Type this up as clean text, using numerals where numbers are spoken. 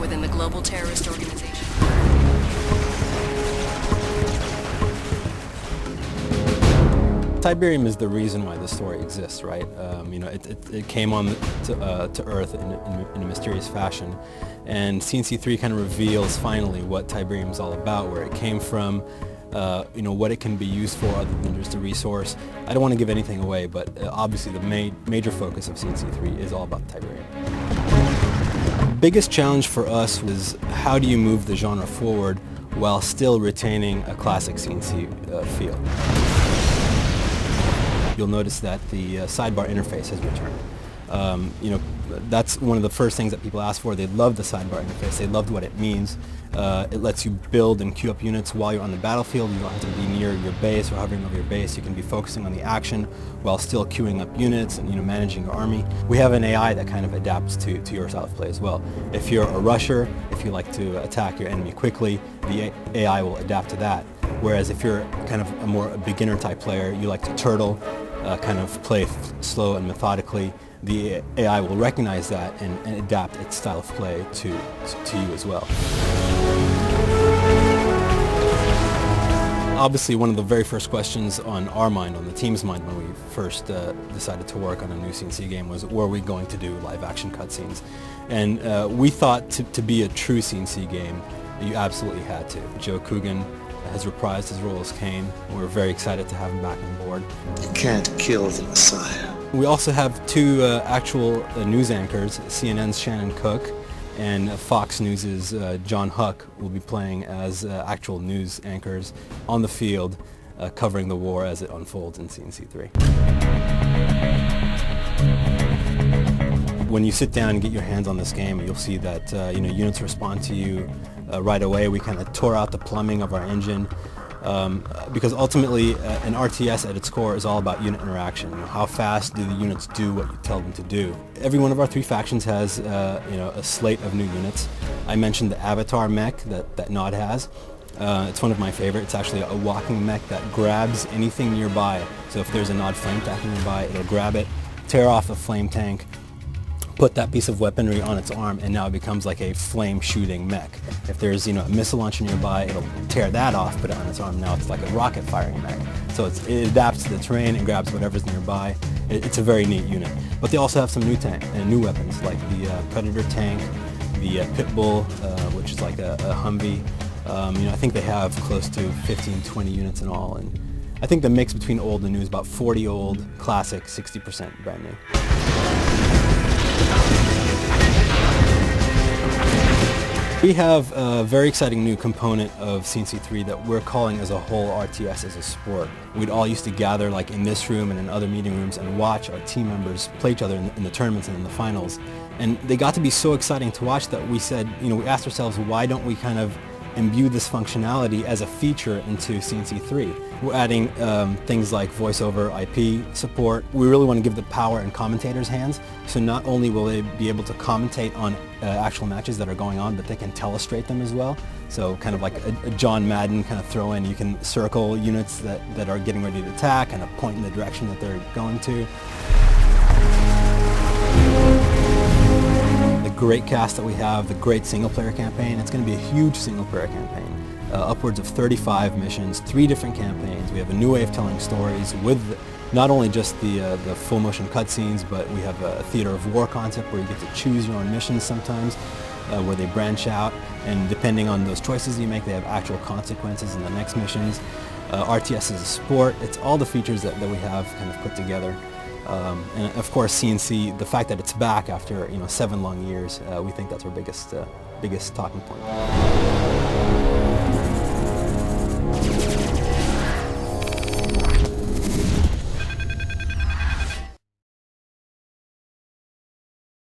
within the global terrorist organization. Tiberium is the reason why this story exists, right? It came on to Earth in a mysterious fashion, and CNC3 kind of reveals finally what Tiberium is all about, where it came from, what it can be used for other than just a resource. I don't want to give anything away, but obviously the major focus of CNC3 is all about Tiberium. The biggest challenge for us was how do you move the genre forward while still retaining a classic CNC feel. You'll notice that the sidebar interface has returned. That's one of the first things that people ask for. They love the sidebar interface. They loved what it means. It lets you build and queue up units while you're on the battlefield. You don't have to be near your base or hovering over your base. You can be focusing on the action while still queuing up units and managing your army. We have an AI that kind of adapts to your style of play as well. If you're a rusher, if you like to attack your enemy quickly, the AI will adapt to that. Whereas if you're kind of a more beginner type player, you like to turtle, kind of play slow and methodically, the AI will recognize that and adapt its style of play to you as well. Obviously, one of the very first questions on our mind, on the team's mind, when we first decided to work on a new CNC game was, were we going to do live action cutscenes? And we thought to be a true CNC game, you absolutely had to. Joe Coogan has reprised his role as Kane. We're very excited to have him back on board. You can't kill the Messiah. We also have two actual news anchors. CNN's Shannon Cook and Fox News' John Huck will be playing as actual news anchors on the field, covering the war as it unfolds in CNC3. When you sit down and get your hands on this game, you'll see that units respond to you right away. We kind of tore out the plumbing of our engine because ultimately an RTS at its core is all about unit interaction. How fast do the units do what you tell them to do? Every one of our three factions has a slate of new units. I mentioned the Avatar mech that Nod has. It's one of my favorites. It's actually a walking mech that grabs anything nearby. So if there's a Nod flame tank nearby, it'll grab it, tear off the flame tank, put that piece of weaponry on its arm, and now it becomes like a flame shooting mech. If there's a missile launcher nearby, it'll tear that off, put it on its arm. Now it's like a rocket firing mech. So it adapts to the terrain and grabs whatever's nearby. It's a very neat unit. But they also have some new weapons like the Predator tank, the Pitbull, which is like a Humvee. I think they have close to 15, 20 units in all. And I think the mix between old and new is about 40 old, classic, 60% brand new. We have a very exciting new component of CNC3 that we're calling as a whole RTS as a sport. We'd all used to gather like in this room and in other meeting rooms and watch our team members play each other in the tournaments and in the finals. And they got to be so exciting to watch that we said, we asked ourselves, why don't we kind of imbue this functionality as a feature into CNC3. We're adding things like voice over IP support. We really want to give the power in commentators' hands, so not only will they be able to commentate on actual matches that are going on, but they can telestrate them as well. So kind of like a John Madden kind of throw in. You can circle units that are getting ready to attack and point in the direction that they're going to. Great cast that we have, the great single-player campaign. It's going to be a huge single-player campaign. Upwards of 35 missions, 3 different campaigns. We have a new way of telling stories with not only just the full-motion cutscenes, but we have a theater of war concept where you get to choose your own missions sometimes, where they branch out, and depending on those choices you make, they have actual consequences in the next missions. RTS is a sport. It's all the features that we have kind of put together. And of course CNC, the fact that it's back after 7 long years, we think that's our biggest talking point.